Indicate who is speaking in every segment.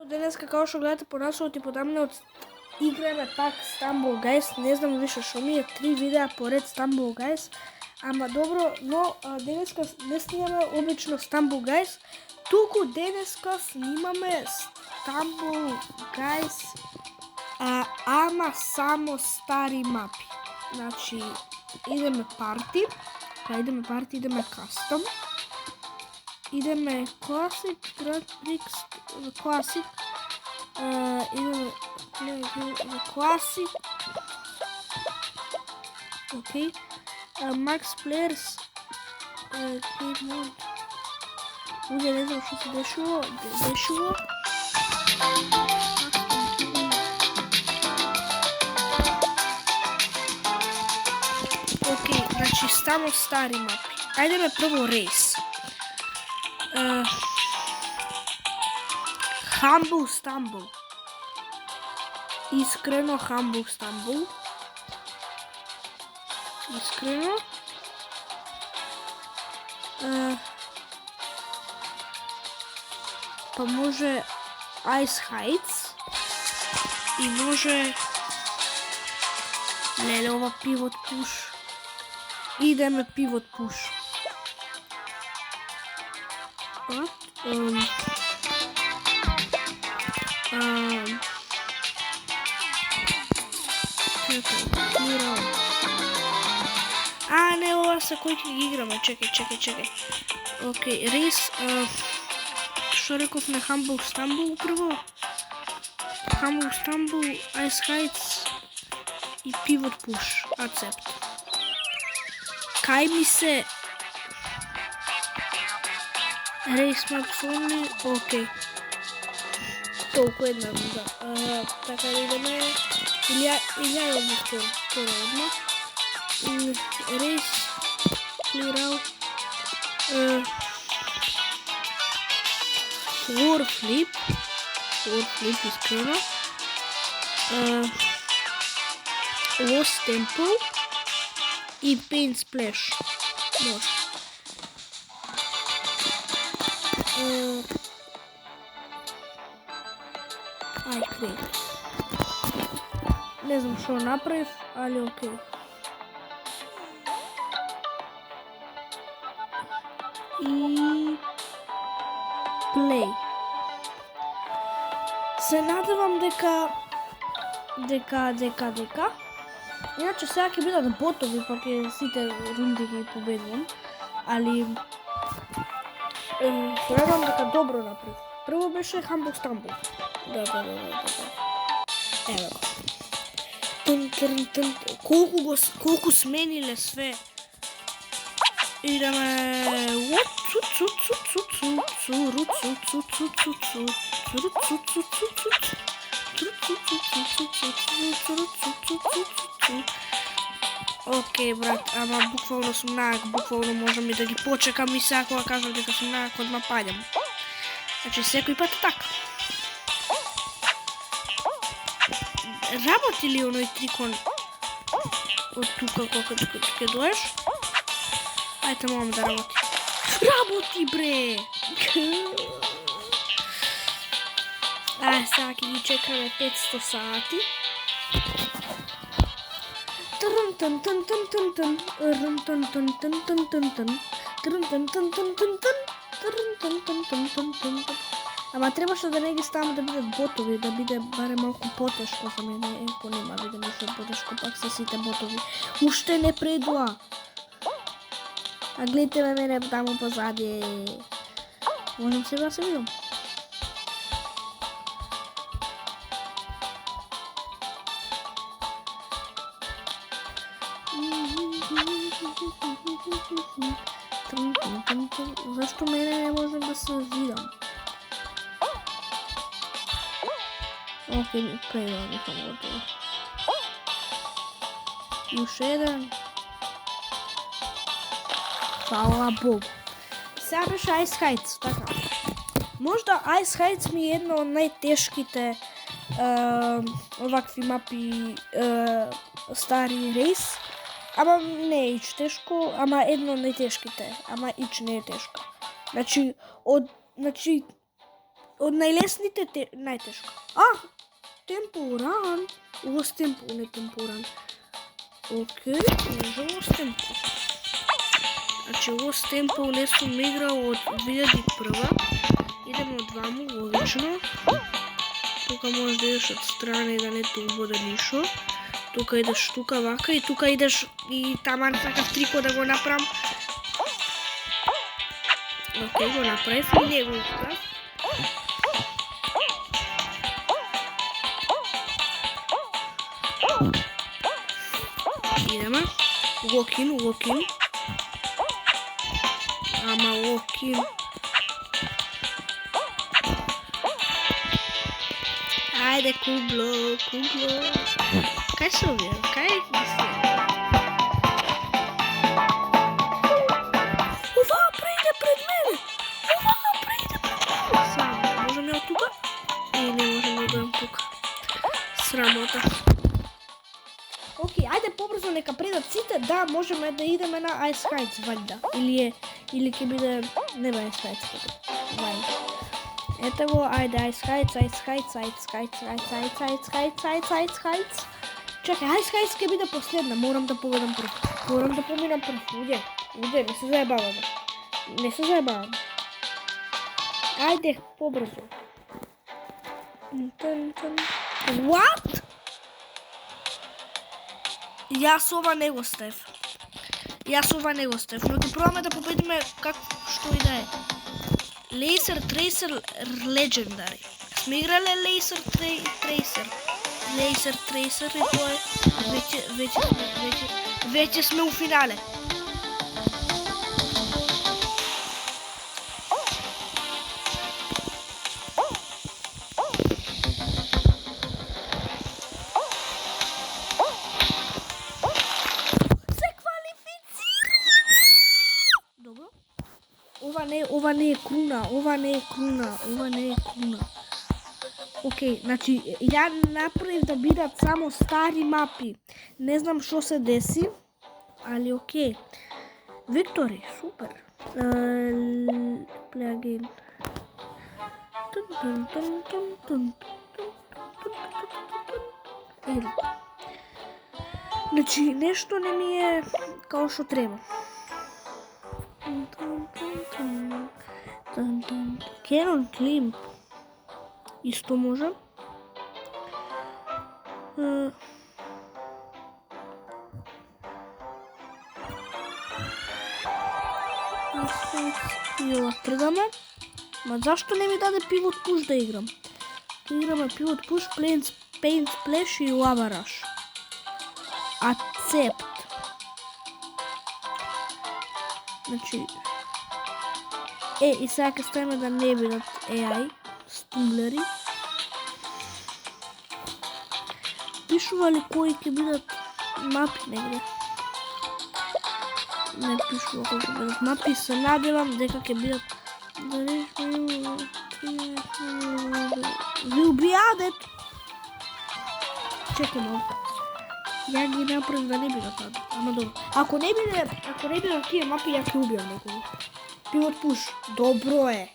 Speaker 1: Денеска, како што гледате по насловот и по тамнеот, играме пак Stumble Guys. Не знам више што ми е 3 видеа поред Stumble Guys. Ама добро, но денеска не снимаме обично Stumble Guys, туку денеска снимаме Stumble Guys, ама само стари мапи. Значи, идеме парти, идеме кастом, идеме Classic, Grand Prix, Classic, идеме Classic, окей, Max Players, Game Mode. Узе не знам што се дешува. Окей, значи само стари мапи. Ајдеме прво рейс. Humble Stumble. Искрено Humble Stumble. Искрено. Па може Ice Heights и може леле ова Pivot Push. Идеме Pivot Push. Не, ова са кои ќе ги играме. Чекај. Окей, рейс. Што реков на Humble Stumble прво? Humble Stumble, Ice Heights и Pivot Push. Accept. Кај ми се Race Maps Only, окей. Толку една, да. Така да идеме. Или ја обувте втора одма. Race, Clear Out. Warflip искрено. Lost Temple и Paint Splash. Може. Крей. Не знам што направив, али окей. И плей. Се надевам дека иначе сега ќе бидат ботови, па ќе сите рунди ги победувам, али се надевам дека добро направив. Прво беше Humble Stumble. Да. Ево го. Колку смениле све. Идеме Окей, брат, ама буквално сум наак, буквално можам и да ги почекам и сега кога кажам дека сум наак, одма паѓам. Значи, секој пат така. Работи ли оној трикон од тука кога ќе доеш? Ајте, мам да работи. Работи, бре! Сега ќе ги чекаме 500 сати. Ама требаше да не ги ставам да бидат ботови, да биде барем малку потешко за мене. Нема биде нешто потешко, пак се сите ботови. Уште не предуа. А гледате ме мене таму позади. Можем сега се видам. Зашто мене не можем да се видам? Окей, прејдам да сам готово. Уште еден. Фала Богу. Сега беше Ice Heights, така. Можда Ice Heights ми е една од најтешките овакви мапи стари рейс. Ама не е ич тешко, ама едно од најтешките. Ама ич не е тешко. Значи, од најлесните најтешко. Темпуран. Ово с темпу, не темпуран. Океј, може ово с темпу. Значи, ово с темпу не сум играл од 2001. Идемо од ваму, логично. Тука можеш да идеш од страна и да не те убоде ништо. Тука идеш тука вака и тука идеш и таман такав трико да го направам. Океј, го направив и не го успеав. Идеме. Локин. Ама локин. Ајде, кубло. Кај се овие? Кај ги се? Ова преиде пред мене! Само, можем ја од тука? И не можем да дојдем тука. Срамота. Океј, ајде побрзо нека предат сите, да можеме да идеме на Ice Heights, ваljda. Или ќе биде не Ice Heights, ваljda. Ете го, ајде Ice Heights. Чекај, Ice Heights ќе биде последна, морам да победам прв. Морам да поминам прв. Уде, не се заебаваме. Ајде, побрзо. What? Јас ова не го ставив, но ќе пробаме да победиме што и да е. Laser Tracer Legendary. Сме играле Laser Tracer и тоа е веќе сме у финале. Ова не е круна. Океј, значи, ја направив да бидат само стари мапи. Не знам што се деси, али океј. Виктори, супер. Play again. Значи, нешто не ми е као што треба. Canon Climb исто може. Ја предаме. Ма зашто не ми даде Pivot Push да играм? Ќе играме Pivot Push, Paint Splash и Lava Rush. Accept. Значи и сега ќе ставиме да не бидат AI стимлери. Пишува ли кои ќе бидат мапи негде? Не пишува кои ќе бидат мапи, се надевам дека ќе бидат will be added. Чекай малку. Ја ги направив да не бидат added, ама добро. Ако не бидат тие мапи, ја ќе убијам некој. Pivot Push, добро е.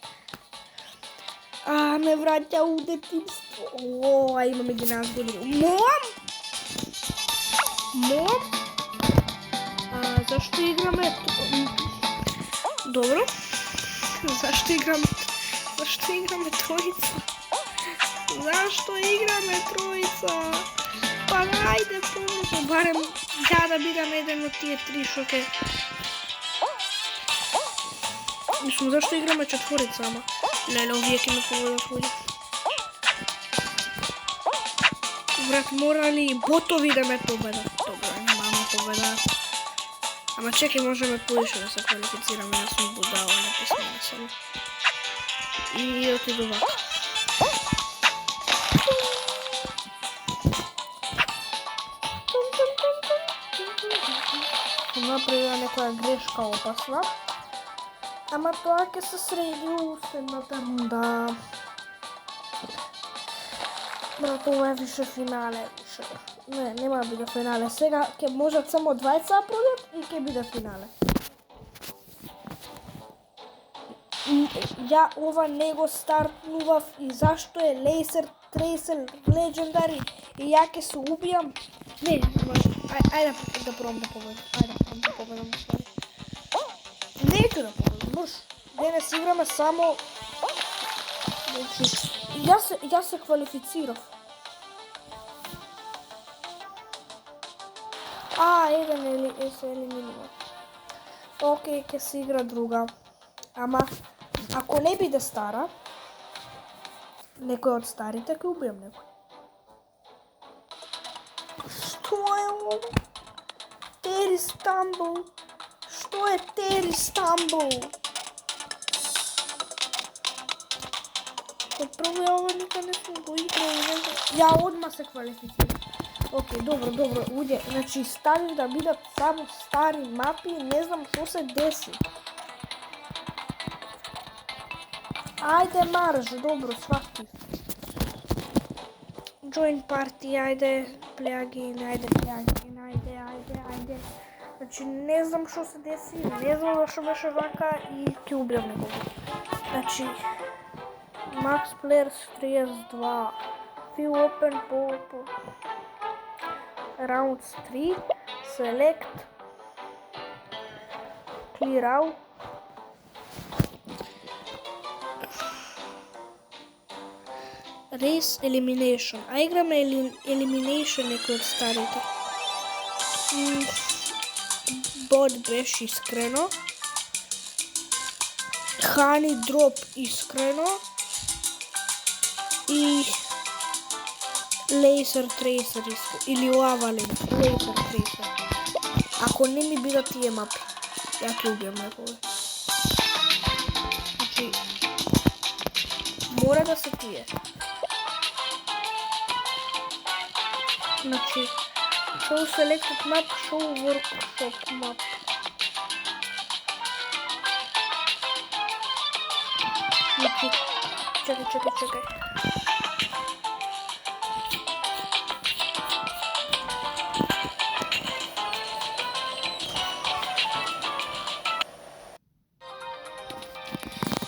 Speaker 1: Ме враќа у детинство. Имаме 11 години. Мом? Зашто играме? Добро. Зашто играме тројца? Па ајде помнешо, барем ја да бидам еден од тие три шо ке... Мислам, зашто играме четворица, ама? Леле, овие ке ме победат луѓе. Брат, мора ли ботови да ме победат? Добро, немаме победат. Ама чекай, можеме поише да се квалифицираме, јас сум будала, не писмена само. И отиду вака. Направила некоја грешка опасна. Ама тоа ќе се среди у следната рунда. Брат, ова е више финале. Не, нема да биде финале. Сега ќе можат само 20 да продат и ќе биде финале. ја ова не го стартнував и зашто е Laser Tracer Legendary и ја ќе се убијам. Не, ајде да пробам да победам. Неќу да победам, муш. Денес играме само... Јас се квалифицирав. Еден се елиминирав. Океј, ќе се игра друга. Ама, ако не биде стара, некој од старите, ќе убијам некој. Што е ово? Тери Стамбул. Што е Тери Стамбул? Прво ја ова никад не сум го играл. Ја одма се квалифицирам. Океј, добро, уѓе. Значи, ставив да бидат само стари мапи, не знам што се деси. Ајде марш, добро, сватив. Join party, ајде, play again, ајде. Значи, не знам што се деси, не знам зашто беше вака и ќе убијам некого. Значи, Max Players 32, Fill Open Popo, Rounds 3, Select, Clear Out, Race Elimination. А играме Elimination некој од старите. Бот беше искрено. Honey Drop искрено. И Laser Tracer или Lava Laser Tracer. Ако не ми бидат тие мапи, ја ќе убијам некој. Значи, мора да се тие. Значи, show selected map, show workshop map. Значи, чекај.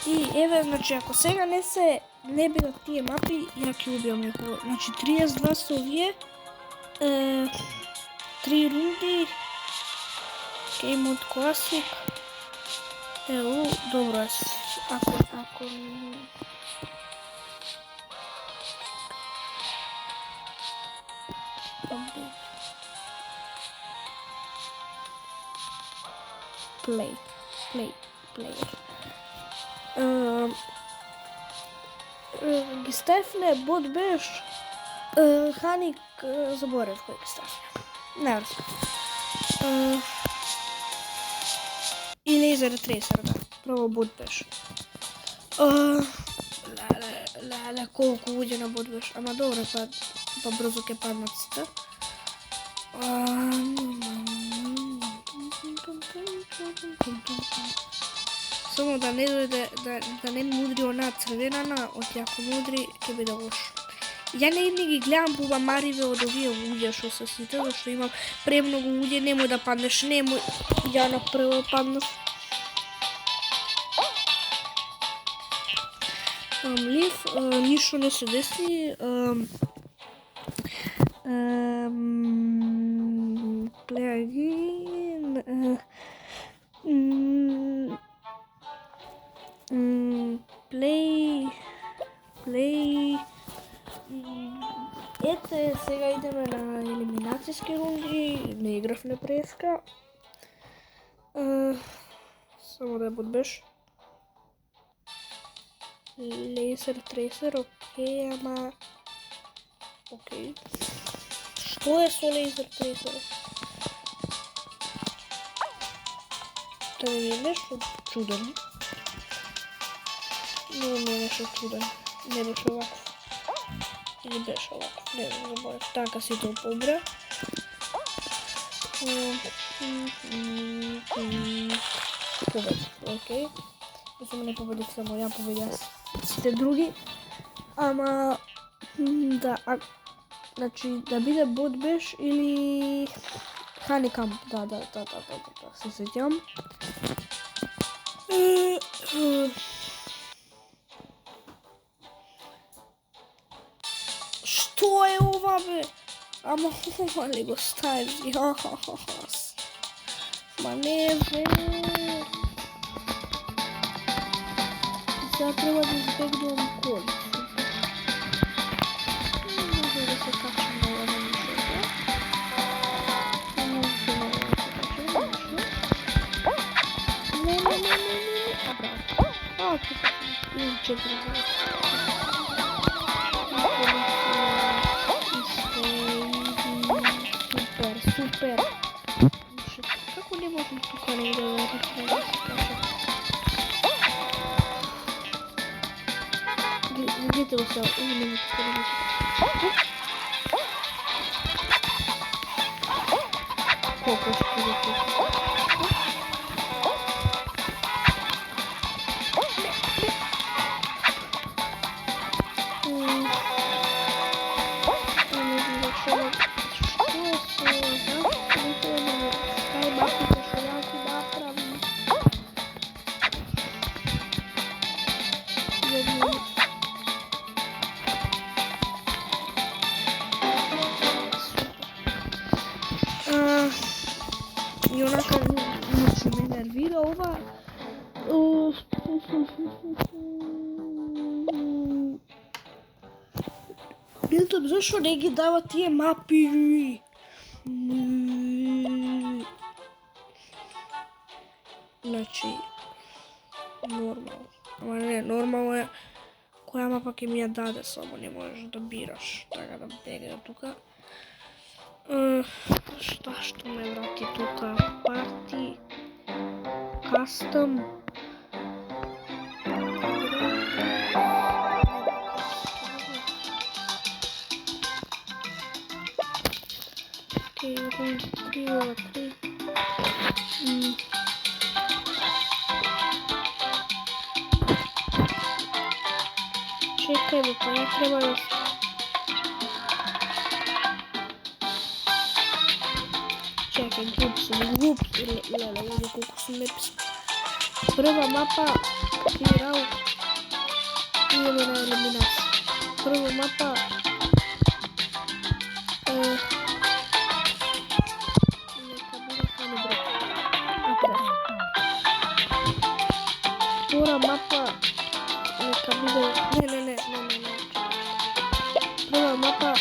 Speaker 1: И еве, значи, ако сега не бидат тие мапи, ја ќе убијам некој. Значи, 32 се овие, 3 рунди, Game Mode Classic, добро, ако Play. Ги ставивме бот беш, Ханик, заборев кој ги ставивме. Не разбирам. И Laser Tracer, да. Право бот беш. Леле, колку луѓе на бот беш. Ама добро, па брзо ке паднат сите. Само да не дојде, да не мудри онаа црвенана, од јако мудри, ќе биде лошо. Ја не ги гледам бубамариве од овие луѓе што се сите, зашто имам премногу луѓе, немој да паднеш, немој, ја направо паднав. Лив, ништо не се деси. Play again. Play. Ете, сега идеме на елиминацијски рунди, не игравме преска. Само да бот беш. Laser Tracer, окей, ама... Окей. Што е со Laser Tracer? Тоа е нешто чудено. Не нешто чудено. Не беше овако. Или беше овако. Не заборев. Така си тоа побра. Победи, окей. Само не победих само ја, победя сите други. Ама, да, значи, да биде бот беш или Honeycomb, да, се сеќавам. Што е ова, бе? Ама ова ли го стави? Ма не, бе. Сега треба да избегнувам коли. Може да се качам на ова нещо. Може на ова да се качам нещо. Не. А, браво. А, тука. Имам 4 браво. Супер. Како не можам тука негде да се качам? Видите го сега, не ми тука да се колко ще да се и онака ме нервира ова. Билтон, зашо не ги дава тие мапи? Значи, нормално. Ама не, нормално е која мапа ќе ми ја даде, само не можеш да бираш. Така да бега тука. Што ме врати тука? Парти, кастом. Окей, 3. Чекај, бе, па не треба да... Чекај, глуп, леле, колку сум неписан. Прва мапа, клирал, идеме на елиминација. Прва мапа, нека биде само друг. Втора мапа, нека биде... Не. Прва мапа,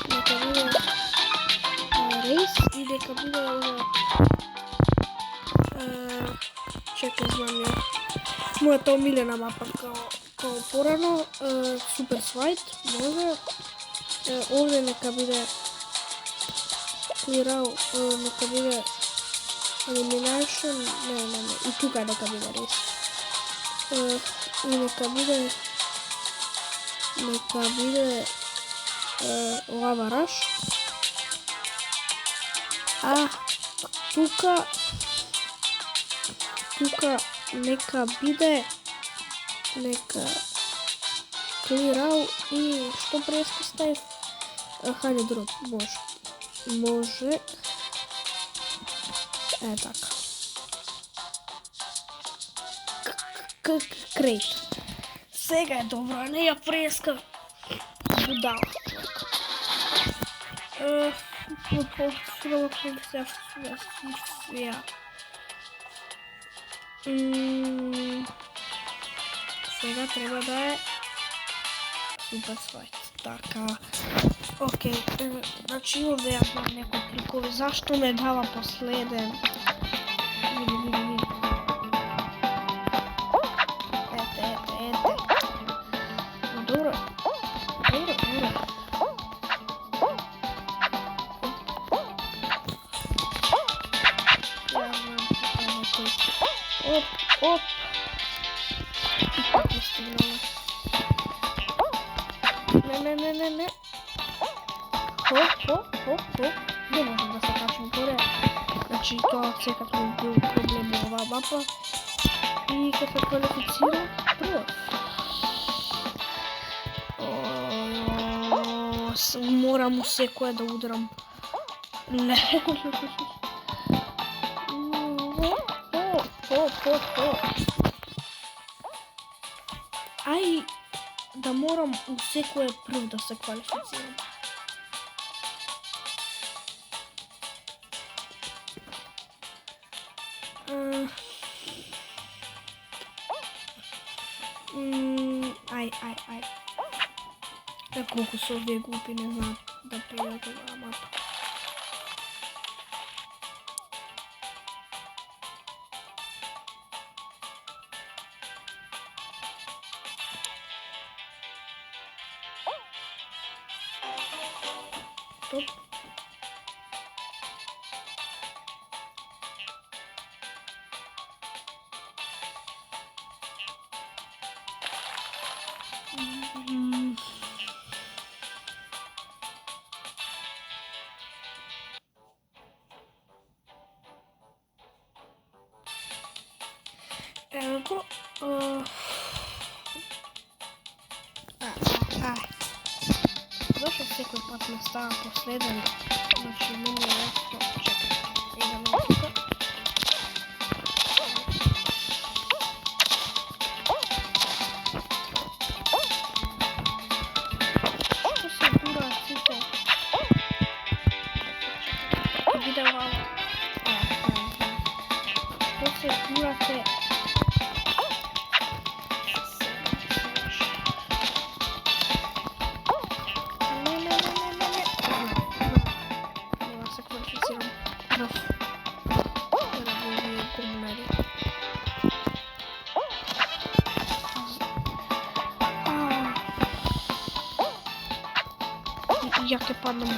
Speaker 1: нека биде рейс и нека биде ова... Чекай, знам ја. Мојата омилена мапа као порано, Супер Свајт, може. Овде нека биде клирал, нека биде елиминашн, не, и тука нека биде рейс. И нека биде лава раш. А тука нека биде клирал и што преска ставив? Хајде дроп, може. Така. Крейт. Сега е добро, не ја преска. Будала. Сега треба да е Супер Свајт. Така. Окей, значи овде ја знам некои трикови. Зашто ме дава последен? Види. Ете. Добро. Оп. Не. Хоп. Не можам да се качам горе. Значи тоа секако бил проблем оваа мапа. И кога се квалифицира, прво. Морам у секоја да ударам. Не. Ај, да морам у секој прв да се квалифицирам. Ај. Колку се овие глупи не знаат да прејдат оваа мапа. Топ. Evo go. Zašto sekoj pat me stava posleden? Znači, meni je lako. Čekaj, idemo tuka. Što se gura, cite? Čekaj, vide ovako. Što se gurate? Jak je padnem.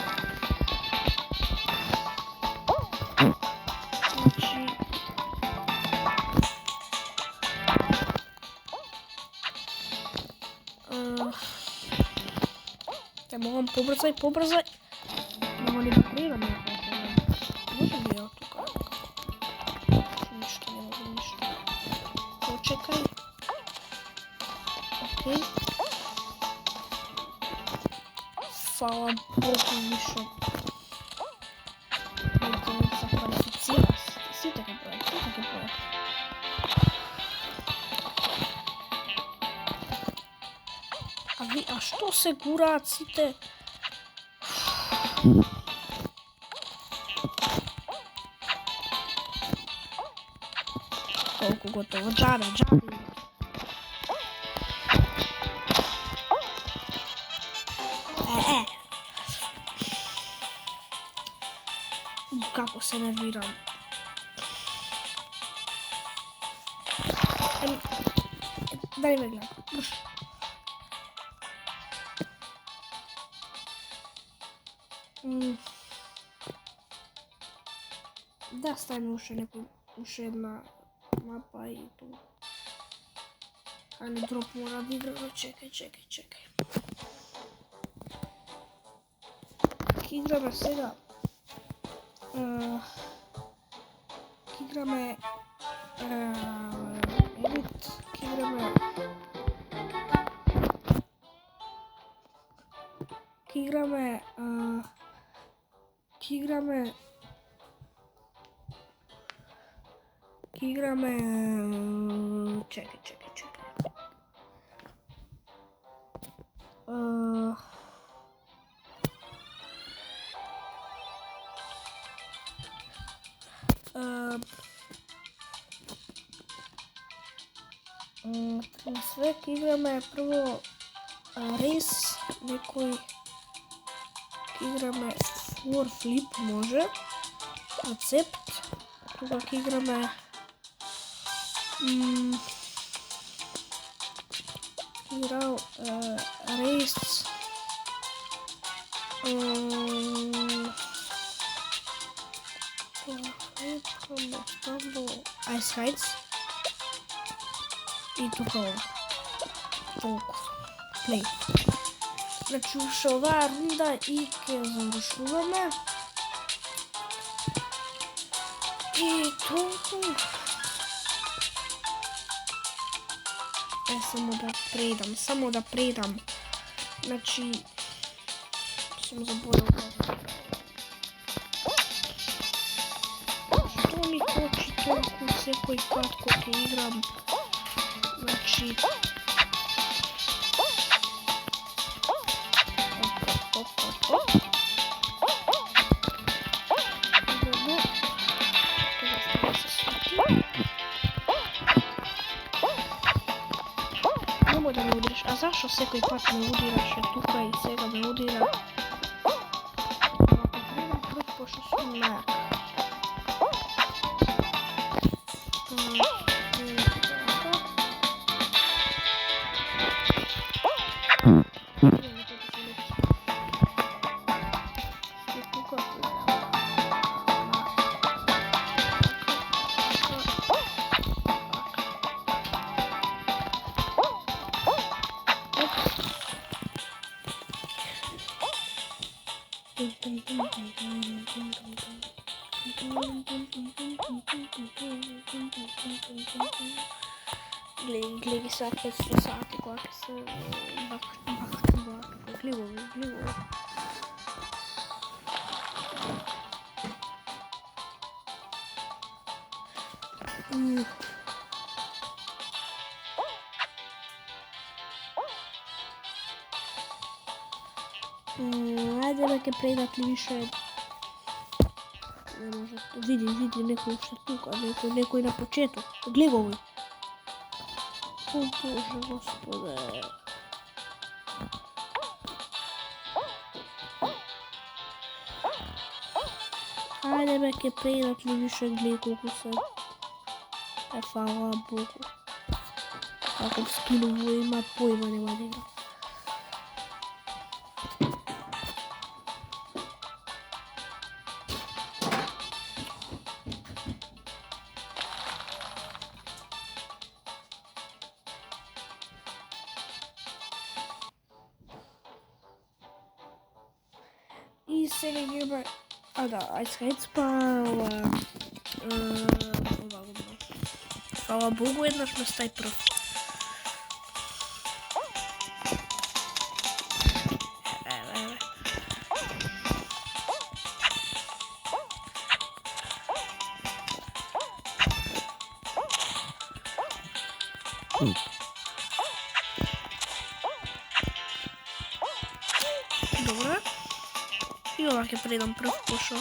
Speaker 1: Znači... Te moram pobrzaj. Mogu li da prijedam ja? Može li ja tuka? Ništa, ne mogu ništa. Počekaj. Okej. Hvala Bogu više. Neće se kvalificira. Svi tako broje. A što se guracite? Koliko gotovo, džabe. Kako se nerviram. Daj me gledam. Da, stavimo uše jedna mapa i tu. Ali drop mora da igra, čekaj. Igrame сега. Igrame Elite, čekaj. Sve igrame prvo race, nekoj igrame floor flip može, koncept, toga igrame igrao race, Ice Heights i тука толку плей. Значи уште оваа рунда и ќе завршуваме. И толку. Само да предам. Значи сум заборал. Што ми кочи толку секој пат кога ќе играм? Значи зашо секој пат ме удираше тука и сега ме удира? Пошто сум најак. Гледай сега 500 сати кога ќе се бахат. Гливови. Ајде да ќе предат ли више. Не може. Види некој уште тука, некој на почеток. Гледай. О, Боже, Господе. Ајде бе, ќе предат ли више, гледай колку се. Фала Богу. Каков скилово има, појма нема да игра. И сега ги има... ајде сега спава... Фала Богу, еднаш ме стај прв. Еве. Добре. И ова ќе предам прв, пошто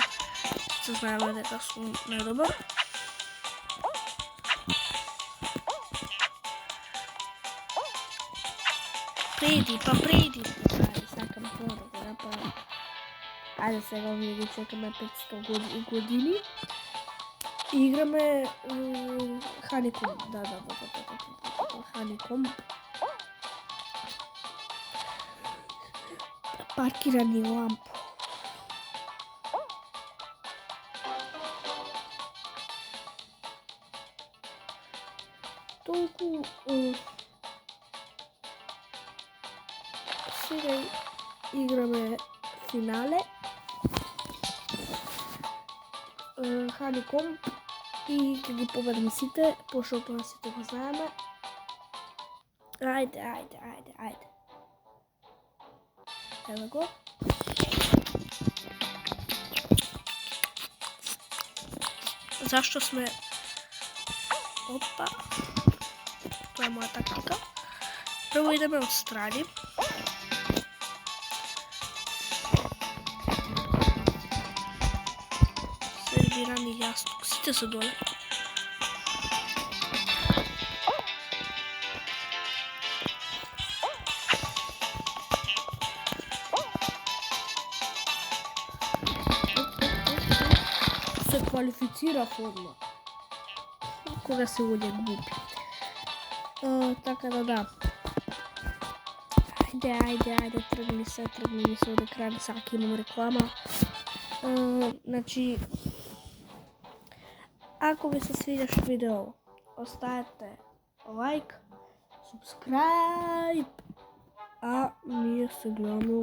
Speaker 1: се знаеме дека сум најдобар. Преди. Ајде, сакам тоа да го направам. Ајде сега овие ги чекаме 500 години. Играме Honeycomb. Да. Honeycomb. Паркирани лампу. Толку... Сега играме финале. Honeycomb. И ќе ги победиме сите, пошто тоа сите го знаеме. Ајде. Еве го. Зашто сме... Опа. Тоа е моја тактика. Прво идеме од страни. Сервирани јасток. Сите се доле. Се квалифицира форма. Кога се уѓе глупи. Така да. Ајде, тргни се од екран, сега ќе имам реклама. Значи, ако ви се свидеше видео, оставете лайк, субскрайб, а ние се гледаме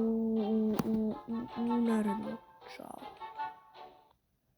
Speaker 1: у наредно. Чао.